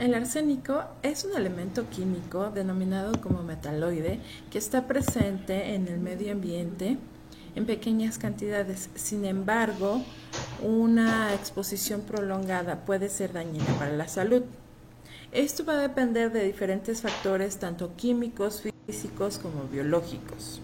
El arsénico es un elemento químico denominado como metaloide que está presente en el medio ambiente en pequeñas cantidades. Sin embargo, una exposición prolongada puede ser dañina para la salud. Esto va a depender de diferentes factores, tanto químicos, físicos como biológicos.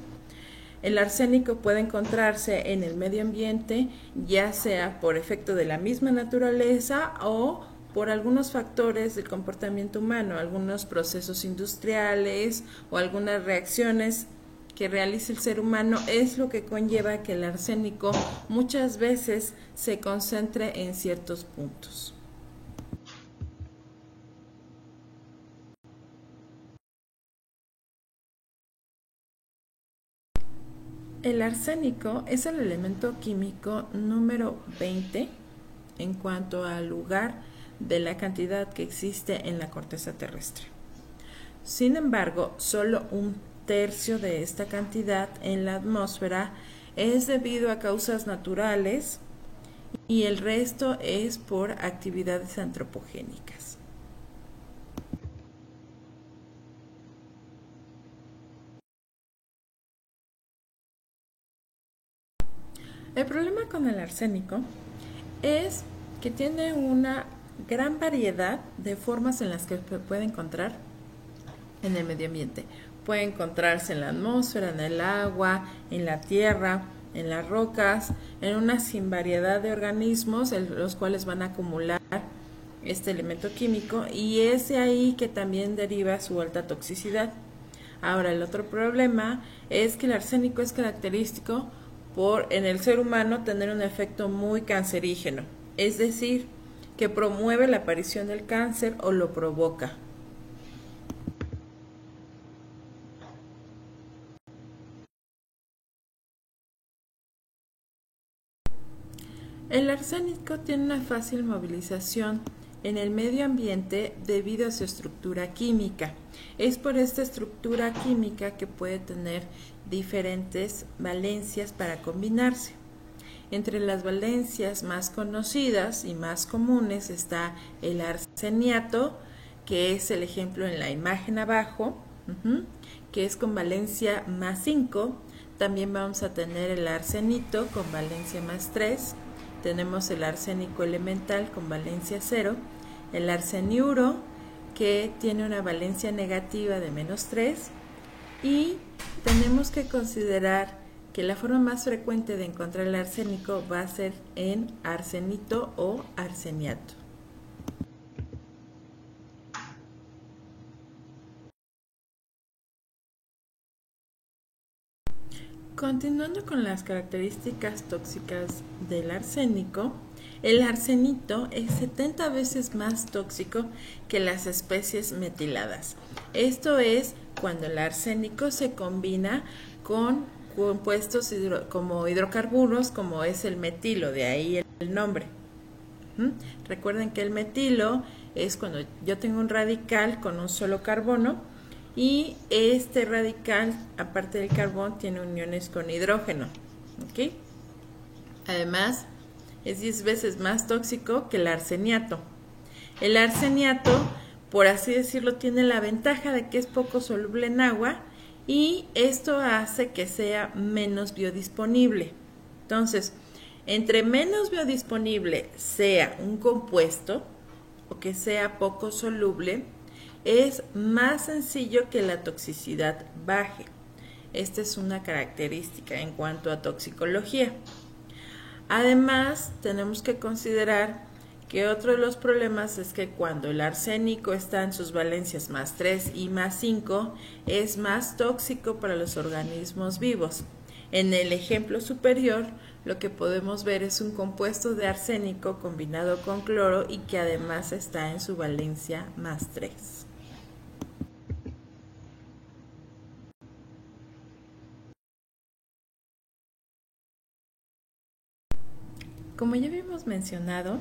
El arsénico puede encontrarse en el medio ambiente, ya sea por efecto de la misma naturaleza o por algunos factores del comportamiento humano, algunos procesos industriales o algunas reacciones que realiza el ser humano, es lo que conlleva que el arsénico muchas veces se concentre en ciertos puntos. El arsénico es el elemento químico número 20 en cuanto al lugar de la cantidad que existe en la corteza terrestre. Sin embargo, solo un tercio de esta cantidad en la atmósfera es debido a causas naturales y el resto es por actividades antropogénicas. El problema con el arsénico es que tiene una gran variedad de formas en las que se puede encontrar en el medio ambiente. Puede encontrarse en la atmósfera, en el agua, en la tierra, en las rocas, en una sin variedad de organismos, los cuales van a acumular este elemento químico, y es de ahí que también deriva su alta toxicidad. Ahora, el otro problema es que el arsénico es característico por en el ser humano tener un efecto muy cancerígeno, es decir, que promueve la aparición del cáncer o lo provoca. El arsénico tiene una fácil movilización en el medio ambiente debido a su estructura química. Es por esta estructura química que puede tener diferentes valencias para combinarse. Entre las valencias más conocidas y más comunes está el arseniato, que es el ejemplo en la imagen abajo, que es con valencia más 5. También vamos a tener el arsenito con valencia más 3. Tenemos el arsénico elemental con valencia 0, el arseniuro, que tiene una valencia negativa de menos 3, y tenemos que considerar que la forma más frecuente de encontrar el arsénico va a ser en arsenito o arseniato. Continuando con las características tóxicas del arsénico, el arsenito es 70 veces más tóxico que las especies metiladas. Esto es cuando el arsénico se combina con compuestos como hidrocarburos, como es el metilo, de ahí el nombre. Recuerden que el metilo es cuando yo tengo un radical con un solo carbono, y este radical, aparte del carbón, tiene uniones con hidrógeno. ¿Okay? Además, es 10 veces más tóxico que el arseniato. El arseniato, por así decirlo, tiene la ventaja de que es poco soluble en agua, y esto hace que sea menos biodisponible. Entonces, entre menos biodisponible sea un compuesto o que sea poco soluble, es más sencillo que la toxicidad baje. Esta es una característica en cuanto a toxicología. Además, tenemos que considerar que otro de los problemas es que cuando el arsénico está en sus valencias más 3 y más 5, es más tóxico para los organismos vivos. En el ejemplo superior, lo que podemos ver es un compuesto de arsénico combinado con cloro y que además está en su valencia más 3. Como ya habíamos mencionado,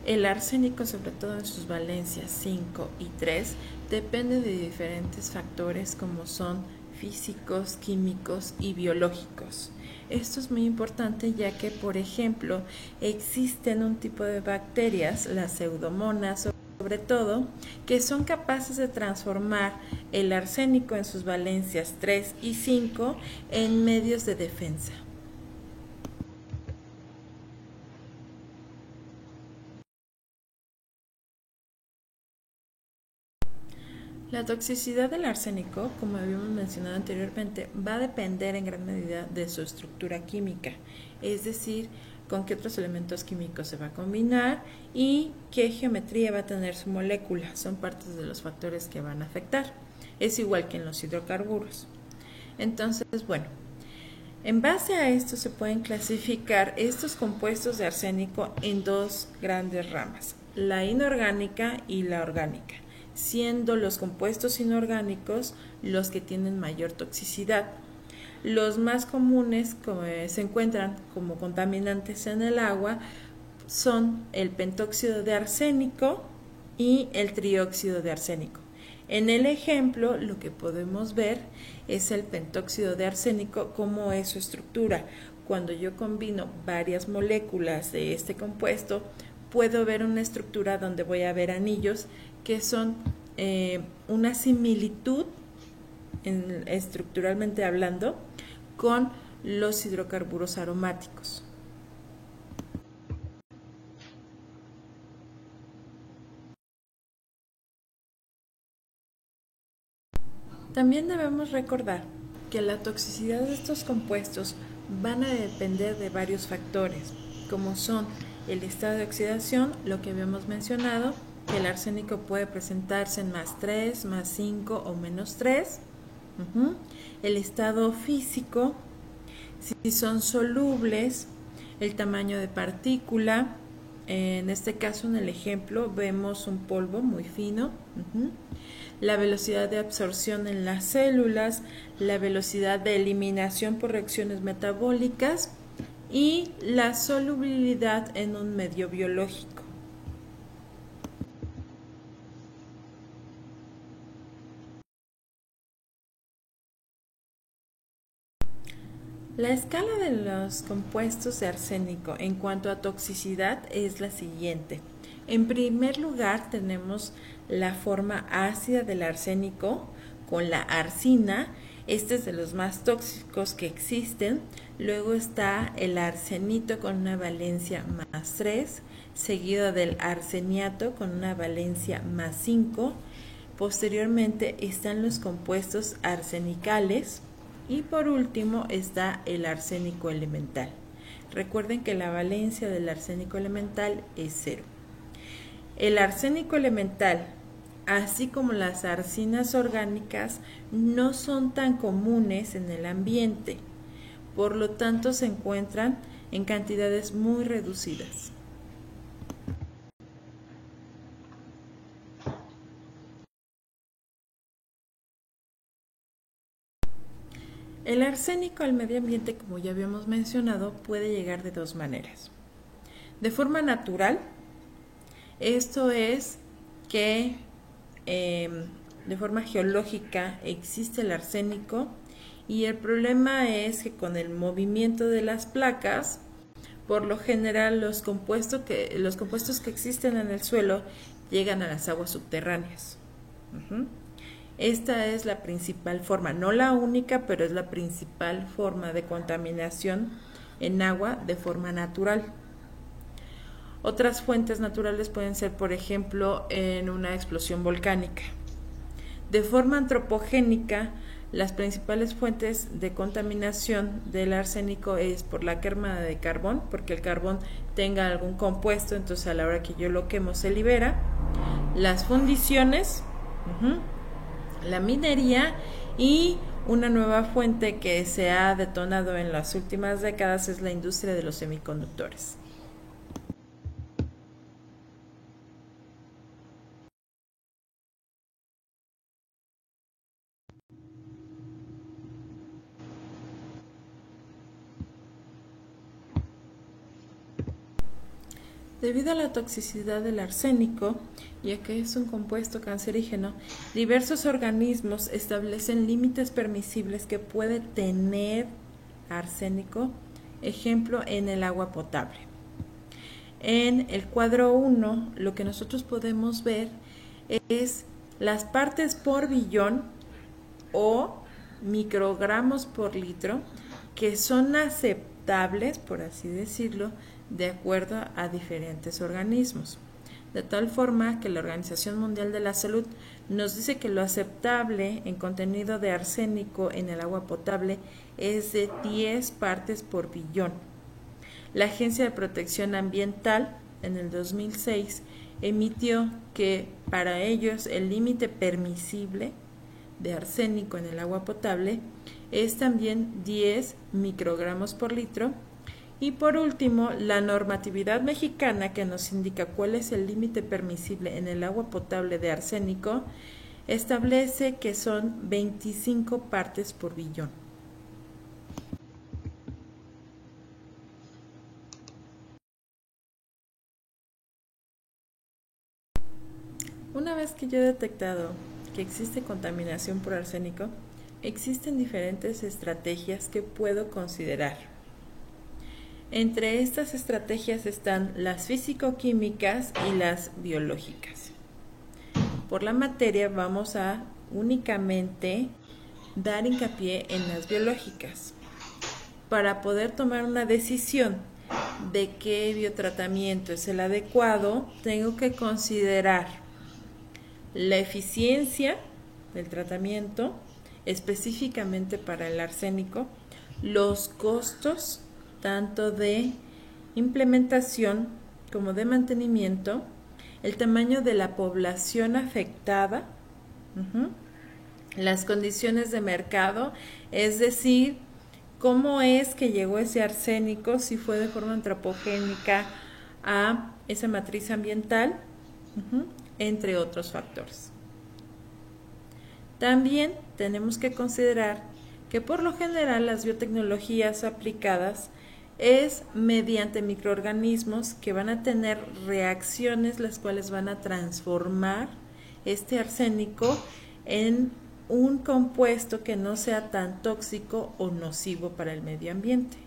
el arsénico, sobre todo en sus valencias 5 y 3, depende de diferentes factores como son físicos, químicos y biológicos. Esto es muy importante ya que, por ejemplo, existen un tipo de bacterias, las pseudomonas o sobre todo, que son capaces de transformar el arsénico en sus valencias 3 y 5 en medios de defensa. La toxicidad del arsénico, como habíamos mencionado anteriormente, va a depender en gran medida de su estructura química, es decir, con qué otros elementos químicos se va a combinar y qué geometría va a tener su molécula. Son partes de los factores que van a afectar. Es igual que en los hidrocarburos. Entonces, bueno, en base a esto se pueden clasificar estos compuestos de arsénico en dos grandes ramas, la inorgánica y la orgánica, siendo los compuestos inorgánicos los que tienen mayor toxicidad. Los más comunes que se encuentran como contaminantes en el agua son el pentóxido de arsénico y el trióxido de arsénico. En el ejemplo, lo que podemos ver es el pentóxido de arsénico, cómo es su estructura. Cuando yo combino varias moléculas de este compuesto, puedo ver una estructura donde voy a ver anillos que son una similitud estructuralmente hablando con los hidrocarburos aromáticos. También debemos recordar que la toxicidad de estos compuestos van a depender de varios factores, como son el estado de oxidación, lo que habíamos mencionado, que el arsénico puede presentarse en +3, +5 o -3, el estado físico, si son solubles, el tamaño de partícula, en este caso en el ejemplo vemos un polvo muy fino, la velocidad de absorción en las células, la velocidad de eliminación por reacciones metabólicas y la solubilidad en un medio biológico. La escala de los compuestos de arsénico en cuanto a toxicidad es la siguiente. En primer lugar tenemos la forma ácida del arsénico con la arsina. Este es de los más tóxicos que existen. Luego está el arsenito con una valencia +3, seguido del arseniato con una valencia +5. Posteriormente están los compuestos arsenicales. Y por último está el arsénico elemental. Recuerden que la valencia del arsénico elemental es 0. El arsénico elemental, así como las arsinas orgánicas, no son tan comunes en el ambiente, por lo tanto se encuentran en cantidades muy reducidas. El arsénico al medio ambiente, como ya habíamos mencionado, puede llegar de dos maneras. De forma natural, esto es que de forma geológica existe el arsénico y el problema es que con el movimiento de las placas, por lo general los compuestos que existen en el suelo llegan a las aguas subterráneas. Esta es la principal forma, no la única, pero es la principal forma de contaminación en agua de forma natural. Otras fuentes naturales pueden ser, por ejemplo, en una explosión volcánica. De forma antropogénica, las principales fuentes de contaminación del arsénico es por la quema de carbón, porque el carbón tenga algún compuesto, entonces a la hora que yo lo quemo se libera. Las fundiciones, la minería y una nueva fuente que se ha detonado en las últimas décadas es la industria de los semiconductores. Debido a la toxicidad del arsénico, ya que es un compuesto cancerígeno, diversos organismos establecen límites permisibles que puede tener arsénico, ejemplo en el agua potable. En el cuadro 1, lo que nosotros podemos ver es las partes por billón o microgramos por litro que son aceptables, por así decirlo, de acuerdo a diferentes organismos. De tal forma que la Organización Mundial de la Salud nos dice que lo aceptable en contenido de arsénico en el agua potable es de 10 partes por billón. La Agencia de Protección Ambiental en el 2006 emitió que para ellos el límite permisible de arsénico en el agua potable es también 10 microgramos por litro. Y por último, la normatividad mexicana que nos indica cuál es el límite permisible en el agua potable de arsénico establece que son 25 partes por billón. Una vez que yo he detectado que existe contaminación por arsénico, existen diferentes estrategias que puedo considerar. Entre estas estrategias están las físico-químicas y las biológicas. Por la materia vamos a únicamente dar hincapié en las biológicas. Para poder tomar una decisión de qué biotratamiento es el adecuado, tengo que considerar la eficiencia del tratamiento, específicamente para el arsénico, los costos tanto de implementación como de mantenimiento, el tamaño de la población afectada, las condiciones de mercado, es decir, cómo es que llegó ese arsénico, si fue de forma antropogénica a esa matriz ambiental, entre otros factores. También tenemos que considerar que por lo general las biotecnologías aplicadas es mediante microorganismos que van a tener reacciones las cuales van a transformar este arsénico en un compuesto que no sea tan tóxico o nocivo para el medio ambiente.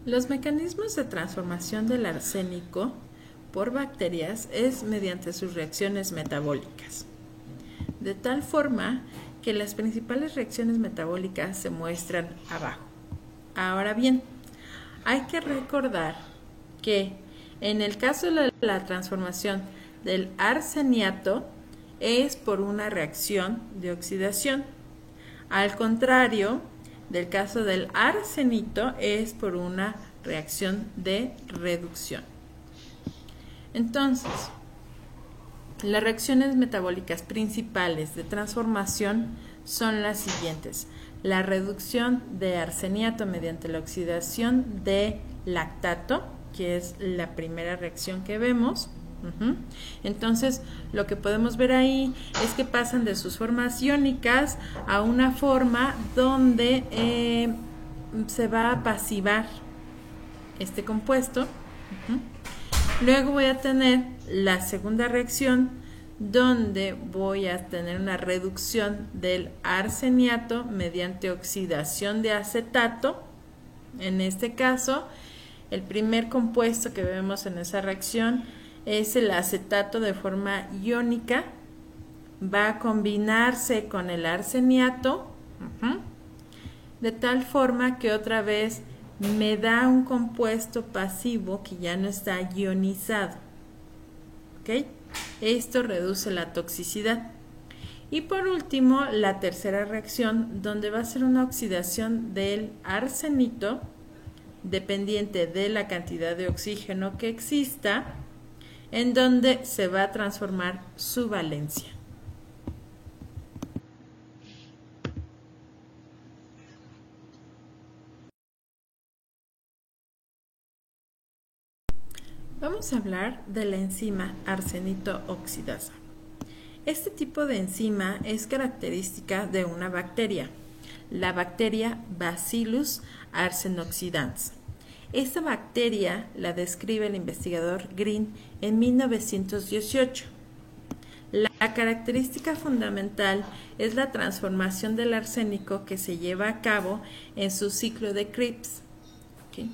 Los mecanismos de transformación del arsénico por bacterias es mediante sus reacciones metabólicas, de tal forma que las principales reacciones metabólicas se muestran abajo. Ahora bien, hay que recordar que en el caso de la transformación del arseniato es por una reacción de oxidación. Al contrario, del caso del arsenito es por una reacción de reducción. Entonces, las reacciones metabólicas principales de transformación son las siguientes: la reducción de arseniato mediante la oxidación de lactato, que es la primera reacción que vemos. Entonces, lo que podemos ver ahí es que pasan de sus formas iónicas a una forma donde se va a pasivar este compuesto. Luego voy a tener la segunda reacción, donde voy a tener una reducción del arseniato mediante oxidación de acetato. En este caso, el primer compuesto que vemos en esa reacción es el acetato de forma iónica. Va a combinarse con el arseniato, de tal forma que otra vez me da un compuesto pasivo que ya no está ionizado. ¿Ok? Esto reduce la toxicidad. Y por último, la tercera reacción, donde va a ser una oxidación del arsenito, dependiente de la cantidad de oxígeno que exista, en donde se va a transformar su valencia. Vamos a hablar de la enzima arsenito oxidasa. Este tipo de enzima es característica de una bacteria, la bacteria Bacillus arsenoxidans. Esta bacteria la describe el investigador Green en 1918. La característica fundamental es la transformación del arsénico que se lleva a cabo en su ciclo de Krebs. ¿Okay?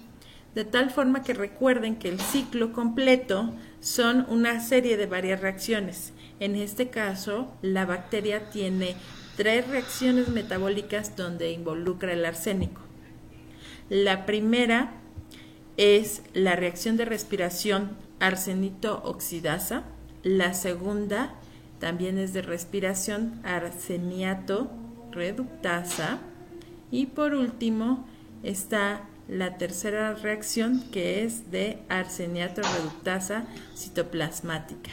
De tal forma que recuerden que el ciclo completo son una serie de varias reacciones. En este caso, la bacteria tiene 3 reacciones metabólicas donde involucra el arsénico. La primera es la reacción de respiración arsenito-oxidasa. La segunda también es de respiración arseniato reductasa. Y por último está la tercera reacción, que es de arseniato reductasa citoplasmática.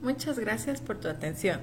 Muchas gracias por tu atención.